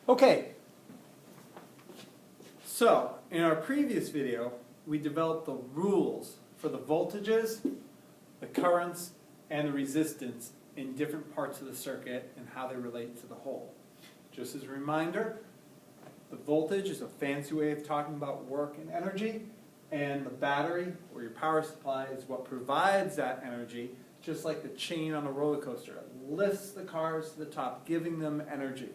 Okay, so in our previous video, we developed the rules for the voltages, the currents, and the resistance in different parts of the circuit and how they relate to the whole. Just as a reminder, the voltage is a fancy way of talking about work and energy, and the battery, or your power supply, is what provides that energy, just like the chain on a roller coaster. It lifts the cars to the top, giving them energy.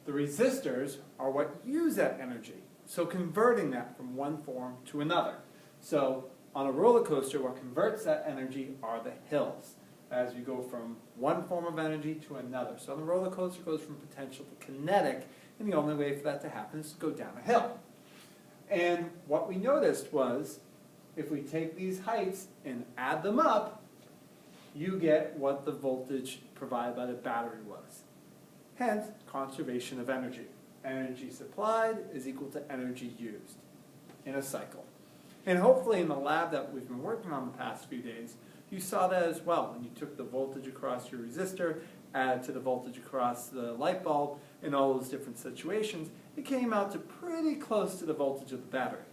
The resistors are what use that energy, so converting that from one form to another. So on a roller coaster, what converts that energy are the hills, as you go from one form of energy to another. So the roller coaster goes from potential to kinetic, and the only way for that to happen is to go down a hill. And what we noticed was, if we take these heights and add them up, you get what the voltage provided by the battery was. Hence, conservation of energy. Energy supplied is equal to energy used in a cycle. And hopefully in the lab that we've been working on the past few days, you saw that as well when you took the voltage across your resistor, added to the voltage across the light bulb, in all those different situations, it came out to pretty close to the voltage of the battery.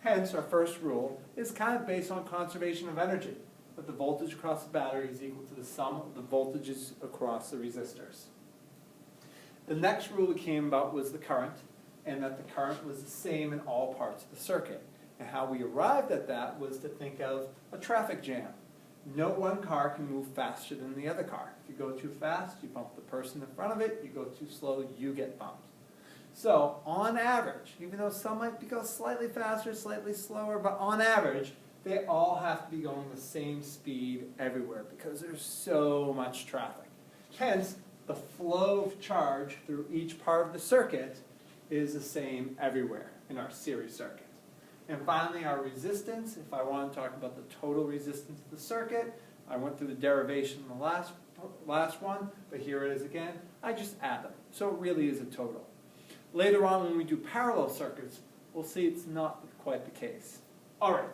Hence, our first rule is kind of based on conservation of energy, that the voltage across the battery is equal to the sum of the voltages across the resistors. The next rule we came about was the current, and that the current was the same in all parts of the circuit. And how we arrived at that was to think of a traffic jam. No one car can move faster than the other car. If you go too fast, you bump the person in front of it. You go too slow, you get bumped. So on average, even though some might go slightly faster, slightly slower, but on average, they all have to be going the same speed everywhere because there's so much traffic. Hence, the flow of charge through each part of the circuit is the same everywhere in our series circuit. And finally, our resistance, if I want to talk about the total resistance of the circuit, I went through the derivation in the last one, but here it is again. I just add them. So it really is a total. Later on, when we do parallel circuits, we'll see it's not quite the case. All right,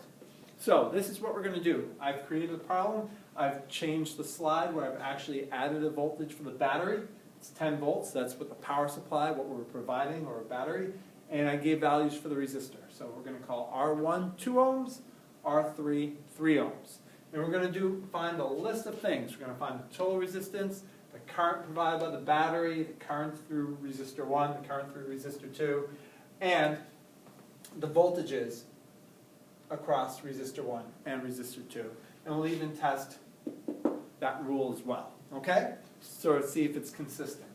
so this is what we're going to do. I've created a problem. I've changed the slide where I've actually added a voltage for the battery. It's 10 volts. That's what the power supply, what we're providing, or a battery. And I gave values for the resistor. So we're going to call R1 2 ohms, R3 3 ohms. And we're going to find a list of things. We're going to find the total resistance, the current provided by the battery, the current through resistor 1, the current through resistor 2, and the voltages across resistor 1 and resistor 2. And we'll even test that rule as well, okay? So to see if it's consistent.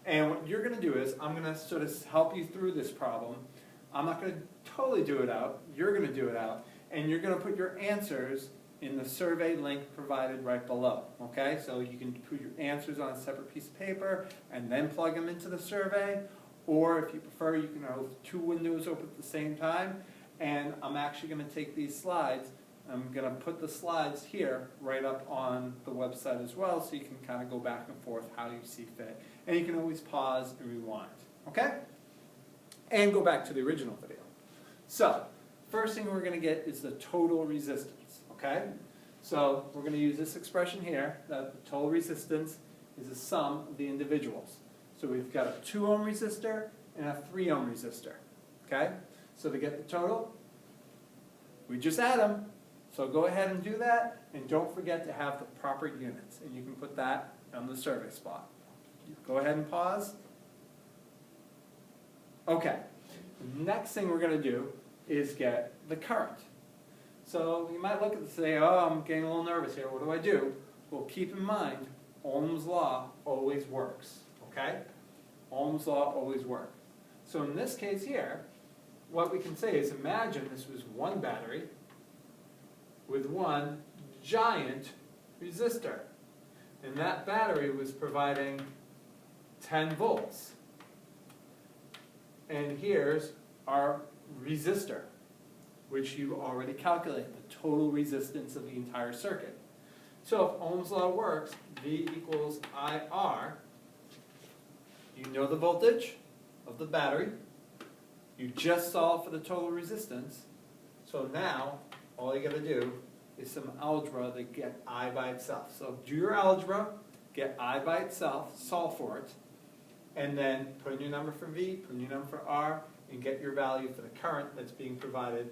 And what you're going to do is, I'm going to sort of help you through this problem. I'm not going to totally do it out. You're going to do it out. And you're going to put your answers in the survey link provided right below, okay? So you can put your answers on a separate piece of paper and then plug them into the survey. Or if you prefer, you can have two windows open at the same time. And I'm actually going to take these slides. I'm going to put the slides here right up on the website as well, so you can kind of go back and forth how you see fit. And you can always pause and rewind, okay? And go back to the original video. So, first thing we're going to get is the total resistance, okay? So, we're going to use this expression here, that the total resistance is the sum of the individuals. So we've got a 2 ohm resistor and a 3 ohm resistor, okay? So to get the total, we just add them. So go ahead and do that, and don't forget to have the proper units, and you can put that on the survey spot. Go ahead and pause. Okay, the next thing we're going to do is get the current. So you might look at this and say, oh, I'm getting a little nervous here, what do I do? Well, keep in mind, Ohm's law always works, okay? Ohm's law always works. So in this case here, what we can say is, imagine this was one battery with one giant resistor. And that battery was providing 10 volts. And here's our resistor, which you already calculated, the total resistance of the entire circuit. So if Ohm's law works, V equals IR, you know the voltage of the battery, you just solved for the total resistance, so now all you got to do is some algebra to get I by itself. So do your algebra, get I by itself, solve for it, and then put in your number for V, put in your number for R, and get your value for the current that's being provided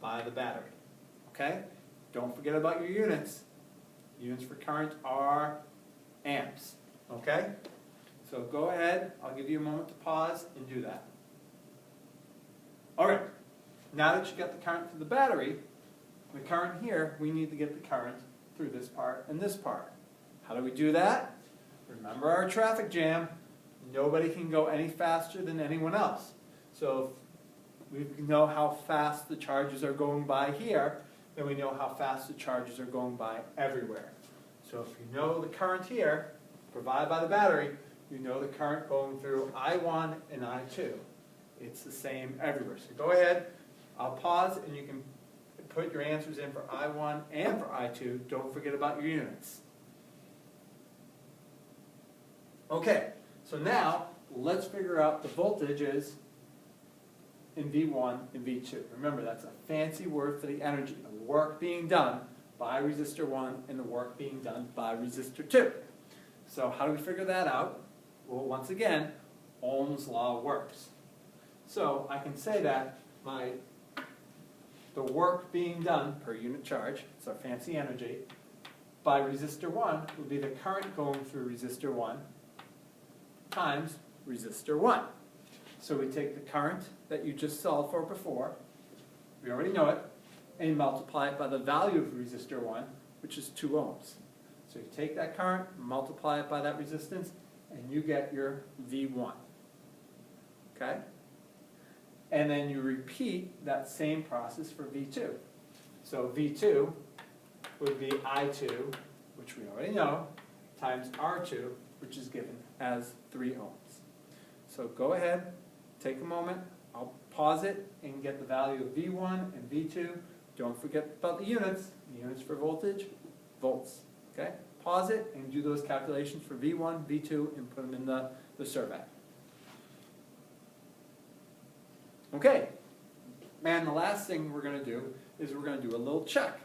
by the battery. Okay? Don't forget about your units. Units for current are amps. Okay? So go ahead, I'll give you a moment to pause and do that. Alright, now that you got the current through the battery, the current here, we need to get the current through this part and this part. How do we do that? Remember our traffic jam. Nobody can go any faster than anyone else. So if we know how fast the charges are going by here, then we know how fast the charges are going by everywhere. So if you know the current here, provided by the battery, you know the current going through I1 and I2. It's the same everywhere. So go ahead, I'll pause, and you can put your answers in for I1 and for I2. Don't forget about your units. Okay, so now let's figure out the voltages in V1 and V2. Remember, that's a fancy word for the energy, the work being done by resistor 1 and the work being done by resistor 2. So how do we figure that out? Well, once again, Ohm's law works. So I can say that the work being done per unit charge, it's our fancy energy, by resistor 1 would be the current going through resistor 1 times resistor 1. So we take the current that you just solved for before, we already know it, and multiply it by the value of resistor 1, which is 2 ohms. So you take that current, multiply it by that resistance, and you get your V1. Okay? And then you repeat that same process for V2. So V2 would be I2, which we already know, times R2, which is given as 3 ohms. So go ahead, take a moment, I'll pause it and get the value of V1 and V2. Don't forget about the units for voltage, volts. Okay? Pause it and do those calculations for V1, V2, and put them in the survey. Okay, and the last thing we're going to do is we're going to do a little check.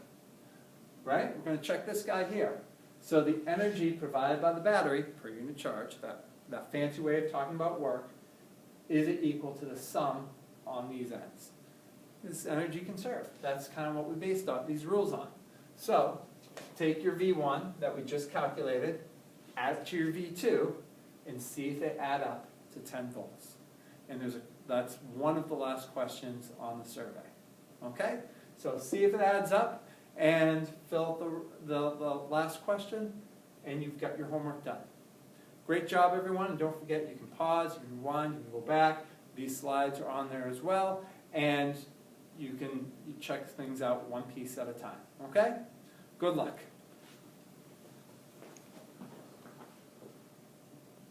Right? We're going to check this guy here. So the energy provided by the battery per unit charge, that fancy way of talking about work, is it equal to the sum on these ends? This energy conserved. That's kind of what we based these rules on. So take your V1 that we just calculated, add it to your V2, and see if they add up to 10 volts. And that's one of the last questions on the survey. Okay? So see if it adds up, and fill out the last question, and you've got your homework done. Great job, everyone, and don't forget you can pause, you can rewind, you can go back. These slides are on there as well, and you check things out one piece at a time. Okay? Good luck.